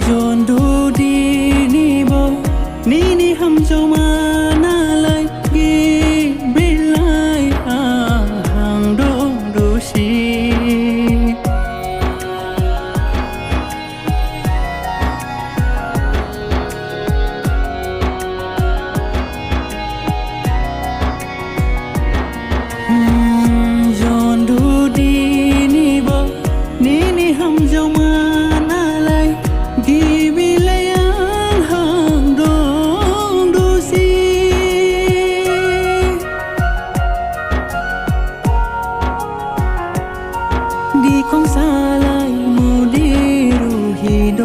John do di ni bo ni ham jo mana lai gi bilai hang do si John do di ni bo ni ham jo mana lai gi bilai hang do si đi không xa lại mù đi ru hi do